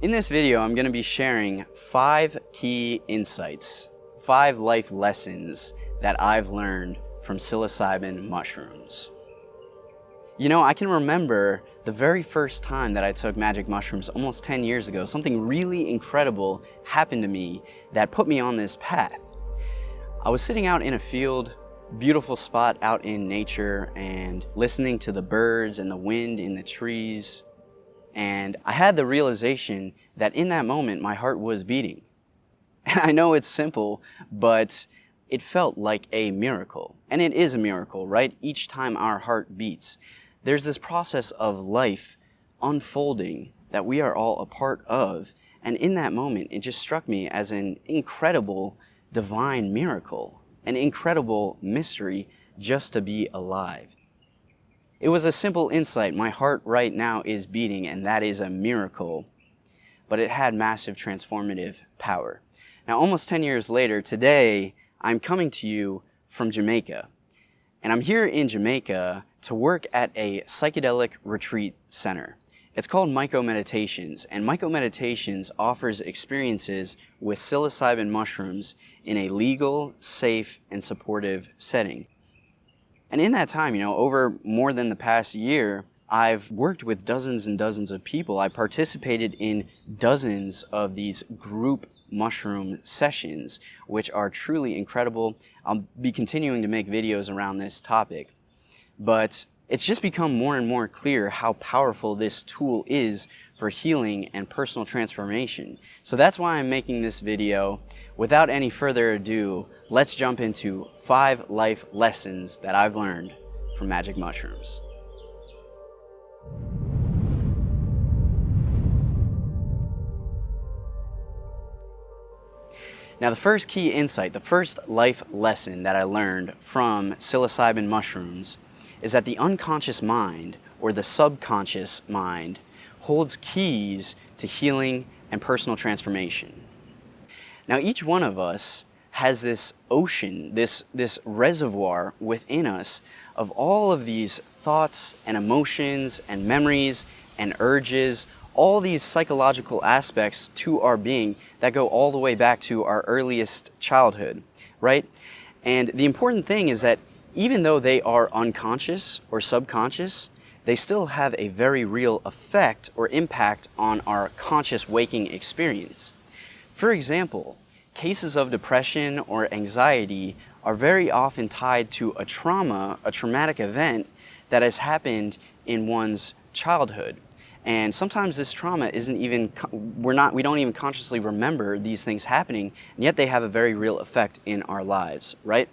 In this video, I'm going to be sharing 5 key insights, 5 life lessons that I've learned from psilocybin mushrooms. You know, I can remember the very first time that I took magic mushrooms almost 10 years ago. Something really incredible happened to me that put me on this path. I was sitting out in a field, beautiful spot out in nature, and listening to the birds and the wind in the trees. And I had the realization that in that moment, my heart was beating. And I know it's simple, but it felt like a miracle. And it is a miracle, right? Each time our heart beats, there's this process of life unfolding that we are all a part of. And in that moment, it just struck me as an incredible divine miracle, an incredible mystery just to be alive. It was a simple insight. My heart right now is beating, and that is a miracle. But it had massive transformative power. Now, almost 10 years later, today, I'm coming to you from Jamaica. And I'm here in Jamaica to work at a psychedelic retreat center. It's called Myco Meditations, and Myco Meditations offers experiences with psilocybin mushrooms in a legal, safe, and supportive setting. And in that time, over more than the past year, I've worked with dozens and dozens of people. I participated in dozens of these group mushroom sessions, which are truly incredible. I'll be continuing to make videos around this topic. But it's just become more and more clear how powerful this tool is for healing and personal transformation. So that's why I'm making this video. Without any further ado, let's jump into 5 life lessons that I've learned from magic mushrooms. Now, the first key insight, the first life lesson that I learned from psilocybin mushrooms is that the unconscious mind, or the subconscious mind, holds keys to healing and personal transformation. Now, each one of us has this ocean, this reservoir within us of all of these thoughts and emotions and memories and urges, all these psychological aspects to our being that go all the way back to our earliest childhood, right? And the important thing is that even though they are unconscious or subconscious, they still have a very real effect or impact on our conscious waking experience. For example, cases of depression or anxiety are very often tied to a traumatic event that has happened in one's childhood. And sometimes this trauma isn't even, we don't even consciously remember these things happening, and yet they have a very real effect in our lives, right?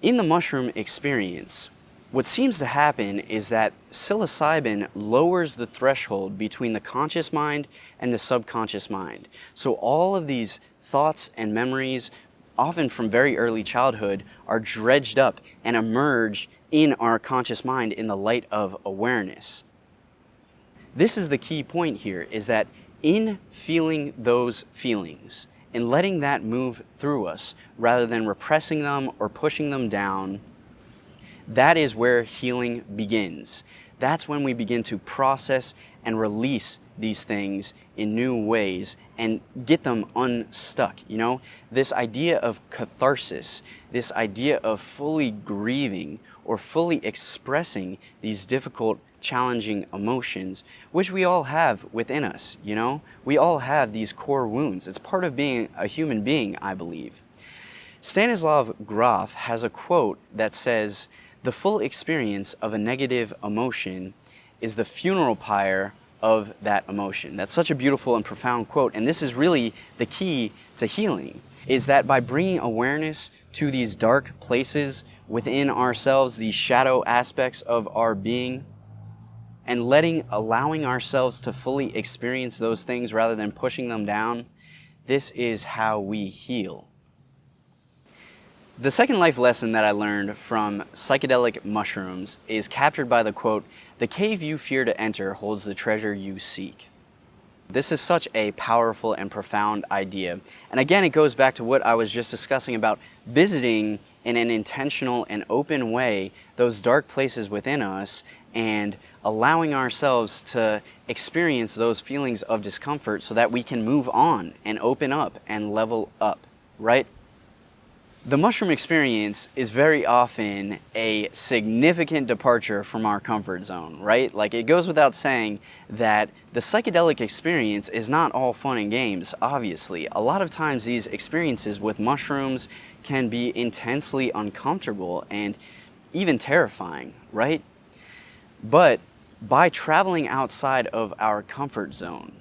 In the mushroom experience, what seems to happen is that psilocybin lowers the threshold between the conscious mind and the subconscious mind. So all of these thoughts and memories, often from very early childhood, are dredged up and emerge in our conscious mind in the light of awareness. This is the key point here, is that in feeling those feelings and letting that move through us rather than repressing them or pushing them down, that is where healing begins. That's when we begin to process and release these things in new ways and get them unstuck. This idea of catharsis, this idea of fully grieving or fully expressing these difficult, challenging emotions, which we all have within us. We all have these core wounds. It's part of being a human being, I believe. Stanislav Grof has a quote that says, "The full experience of a negative emotion is the funeral pyre of that emotion." That's such a beautiful and profound quote, and this is really the key to healing, is that by bringing awareness to these dark places within ourselves, these shadow aspects of our being, and allowing ourselves to fully experience those things rather than pushing them down, this is how we heal. The second life lesson that I learned from psychedelic mushrooms is captured by the quote, "The cave you fear to enter holds the treasure you seek." This is such a powerful and profound idea. And again, it goes back to what I was just discussing about visiting in an intentional and open way those dark places within us and allowing ourselves to experience those feelings of discomfort so that we can move on and open up and level up, right? The mushroom experience is very often a significant departure from our comfort zone, right? Like, it goes without saying that the psychedelic experience is not all fun and games, obviously. A lot of times these experiences with mushrooms can be intensely uncomfortable and even terrifying, right? But by traveling outside of our comfort zone,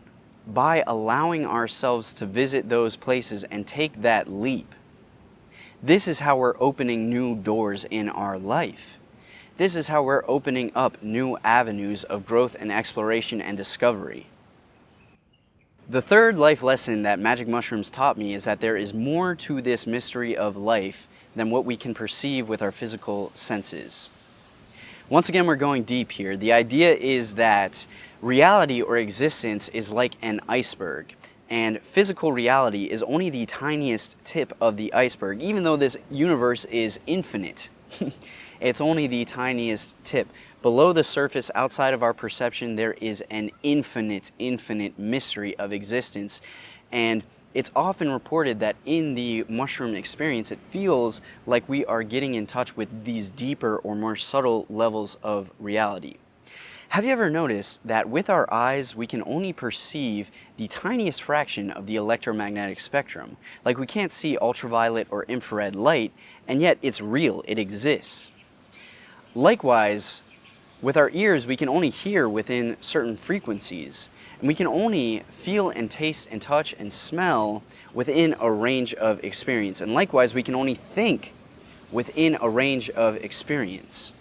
by allowing ourselves to visit those places and take that leap, this is how we're opening new doors in our life. This is how we're opening up new avenues of growth and exploration and discovery. The third life lesson that magic mushrooms taught me is that there is more to this mystery of life than what we can perceive with our physical senses. Once again, we're going deep here. The idea is that reality or existence is like an iceberg, and physical reality is only the tiniest tip of the iceberg. Even though this universe is infinite, it's only the tiniest tip. Below the surface, outside of our perception, there is an infinite mystery of existence. And it's often reported that in the mushroom experience, it feels like we are getting in touch with these deeper or more subtle levels of reality. Have you ever noticed that with our eyes, we can only perceive the tiniest fraction of the electromagnetic spectrum? Like, we can't see ultraviolet or infrared light, and yet it's real, it exists. Likewise, with our ears, we can only hear within certain frequencies, and we can only feel and taste and touch and smell within a range of experience. And likewise, we can only think within a range of experience.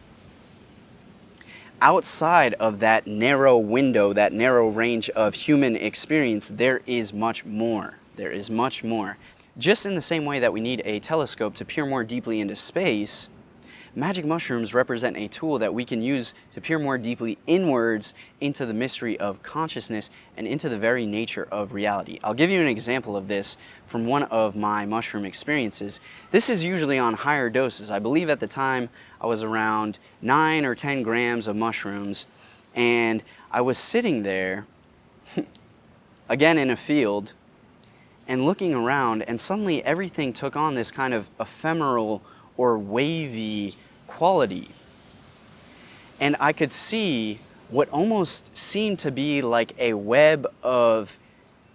Outside of that narrow window, that narrow range of human experience, there is much more. There is much more. Just in the same way that we need a telescope to peer more deeply into space, magic mushrooms represent a tool that we can use to peer more deeply inwards into the mystery of consciousness and into the very nature of reality. I'll give you an example of this from one of my mushroom experiences. This is usually on higher doses. I believe at the time I was around 9 or 10 grams of mushrooms, and I was sitting there, again in a field, and looking around, and suddenly everything took on this kind of ephemeral or wavy quality. And I could see what almost seemed to be like a web of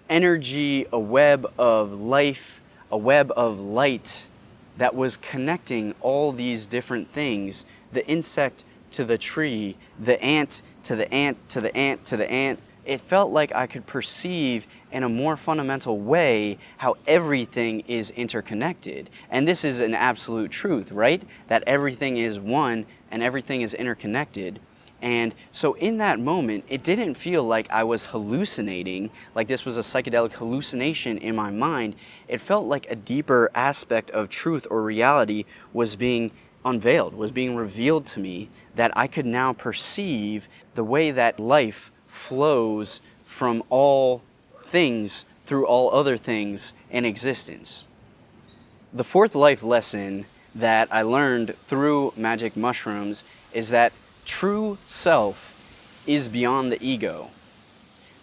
energy, a web of life, a web of light that was connecting all these different things, the insect to the tree, the ant to the ant to the ant to the ant. It felt like I could perceive in a more fundamental way how everything is interconnected. And this is an absolute truth, right? That everything is one and everything is interconnected. And so in that moment, it didn't feel like I was hallucinating, like this was a psychedelic hallucination in my mind. It felt like a deeper aspect of truth or reality was being unveiled, was being revealed to me, that I could now perceive the way that life flows from all things through all other things in existence. The fourth life lesson that I learned through magic mushrooms is that true self is beyond the ego.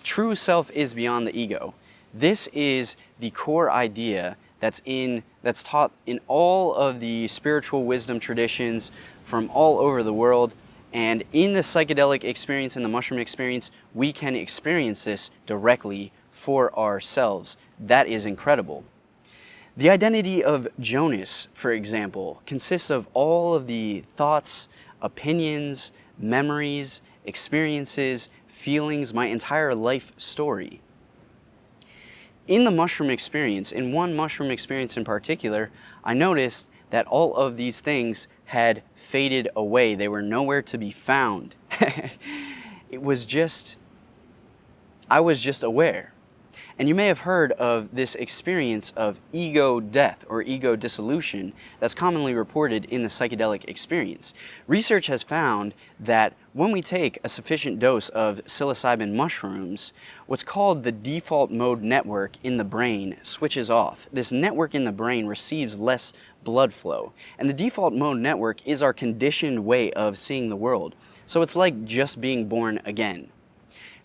True self is beyond the ego. This is the core idea that's taught in all of the spiritual wisdom traditions from all over the world. And in the psychedelic experience, in the mushroom experience, we can experience this directly for ourselves. That is incredible. The identity of Jonas, for example, consists of all of the thoughts, opinions, memories, experiences, feelings, my entire life story. In the mushroom experience, in one mushroom experience in particular, I noticed that all of these things had faded away. They were nowhere to be found. I was just aware. And you may have heard of this experience of ego death or ego dissolution that's commonly reported in the psychedelic experience. Research has found that when we take a sufficient dose of psilocybin mushrooms, what's called the default mode network in the brain switches off. This network in the brain receives less blood flow. And the default mode network is our conditioned way of seeing the world. So it's like just being born again,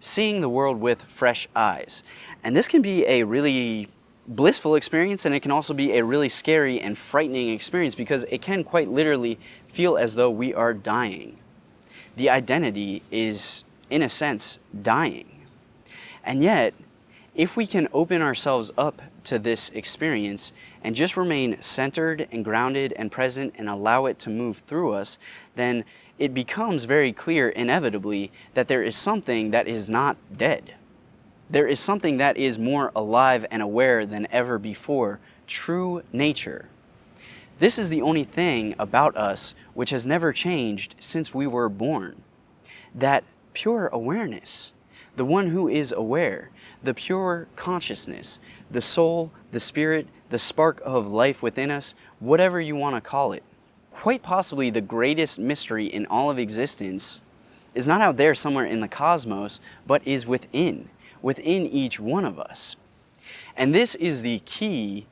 seeing the world with fresh eyes. And this can be a really blissful experience, and it can also be a really scary and frightening experience because it can quite literally feel as though we are dying. The identity is, in a sense, dying. And yet, if we can open ourselves up to this experience and just remain centered and grounded and present and allow it to move through us, then it becomes very clear inevitably that there is something that is not dead. There is something that is more alive and aware than ever before, true nature. This is the only thing about us which has never changed since we were born. That pure awareness, the one who is aware, the pure consciousness, the soul, the spirit, the spark of life within us, whatever you want to call it. Quite possibly the greatest mystery in all of existence is not out there somewhere in the cosmos, but is within each one of us. And this is the key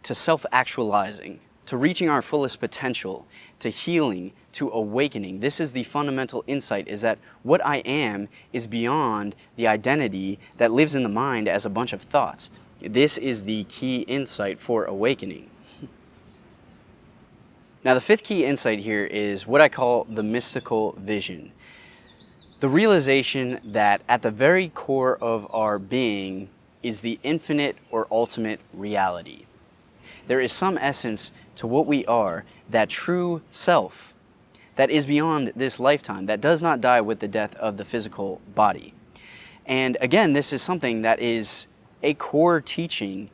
to self-actualizing, to reaching our fullest potential, to healing, to awakening. This is the fundamental insight, is that what I am is beyond the identity that lives in the mind as a bunch of thoughts. This is the key insight for awakening. Now, the fifth key insight here is what I call the mystical vision. The realization that at the very core of our being is the infinite or ultimate reality. There is some essence to what we are, that true self, that is beyond this lifetime, that does not die with the death of the physical body. And again, this is something that is a core teaching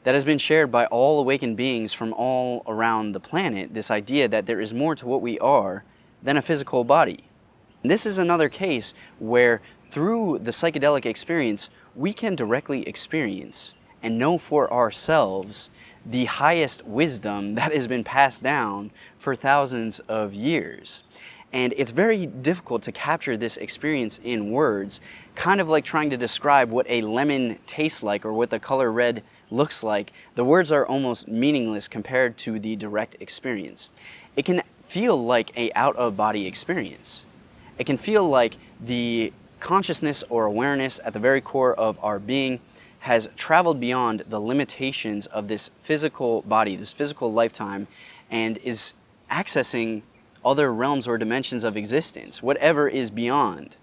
that has been shared by all awakened beings from all around the planet, this idea that there is more to what we are than a physical body. And this is another case where through the psychedelic experience, we can directly experience and know for ourselves the highest wisdom that has been passed down for thousands of years. And it's very difficult to capture this experience in words, kind of like trying to describe what a lemon tastes like or what the color red looks like. The words are almost meaningless compared to the direct experience. It can feel like an out-of-body experience. It can feel like the consciousness or awareness at the very core of our being has traveled beyond the limitations of this physical body, this physical lifetime, and is accessing other realms or dimensions of existence, whatever is beyond.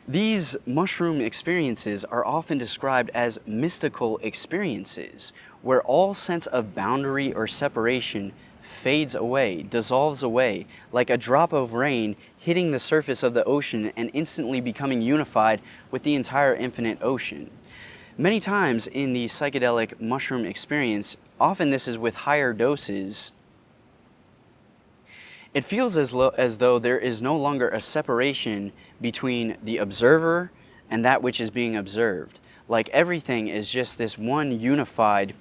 These mushroom experiences are often described as mystical experiences, where all sense of boundary or separation fades away, dissolves away, like a drop of rain hitting the surface of the ocean and instantly becoming unified with the entire infinite ocean. Many times in the psychedelic mushroom experience, often this is with higher doses, it feels as though there is no longer a separation between the observer and that which is being observed. Like everything is just this one unified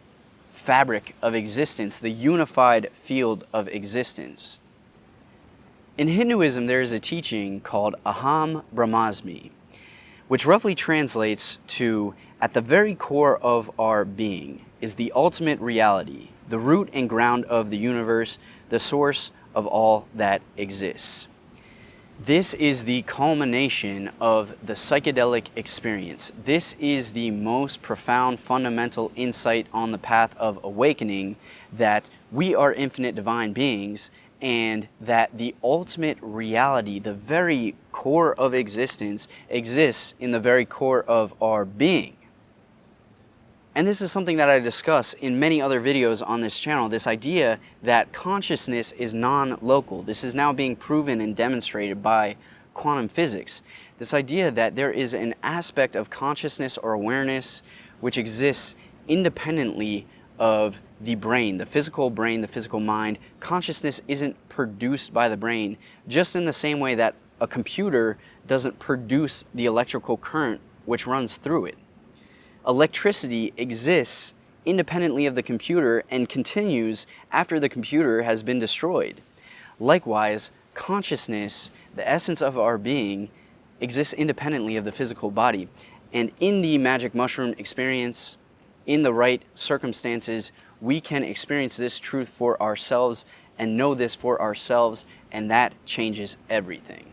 fabric of existence, the unified field of existence. In Hinduism, there is a teaching called Aham Brahmasmi, which roughly translates to, at the very core of our being is the ultimate reality, the root and ground of the universe, the source of all that exists. This is the culmination of the psychedelic experience. This is the most profound fundamental insight on the path of awakening, that we are infinite divine beings and that the ultimate reality, the very core of existence, exists in the very core of our being. And this is something that I discuss in many other videos on this channel, this idea that consciousness is non-local. This is now being proven and demonstrated by quantum physics. This idea that there is an aspect of consciousness or awareness which exists independently of the brain, the physical mind. Consciousness isn't produced by the brain, just in the same way that a computer doesn't produce the electrical current which runs through it. Electricity exists independently of the computer and continues after the computer has been destroyed. Likewise, consciousness, the essence of our being, exists independently of the physical body. And in the magic mushroom experience, in the right circumstances, we can experience this truth for ourselves and know this for ourselves, and that changes everything.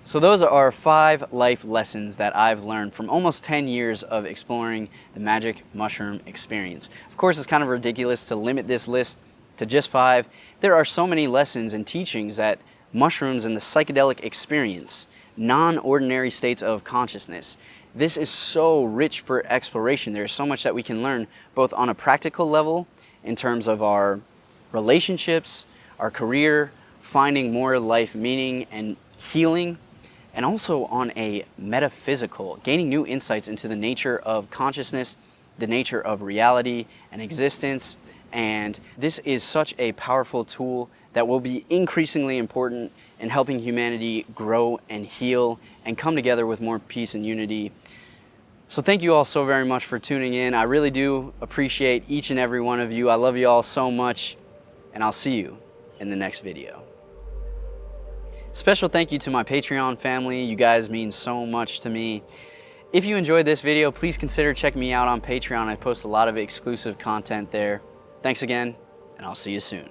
So those are our 5 life lessons that I've learned from almost 10 years of exploring the magic mushroom experience. Of course, it's kind of ridiculous to limit this list to just 5. There are so many lessons and teachings that mushrooms and the psychedelic experience, non-ordinary states of consciousness, this is so rich for exploration. There's so much that we can learn, both on a practical level in terms of our relationships, our career, finding more life meaning and healing, and also on a metaphysical, gaining new insights into the nature of consciousness, the nature of reality and existence. And this is such a powerful tool that will be increasingly important in helping humanity grow and heal and come together with more peace and unity. So thank you all so very much for tuning in. I really do appreciate each and every one of you. I love you all so much, and I'll see you in the next video. Special thank you to my Patreon family. You guys mean so much to me. If you enjoyed this video, please consider checking me out on Patreon. I post a lot of exclusive content there. Thanks again, and I'll see you soon.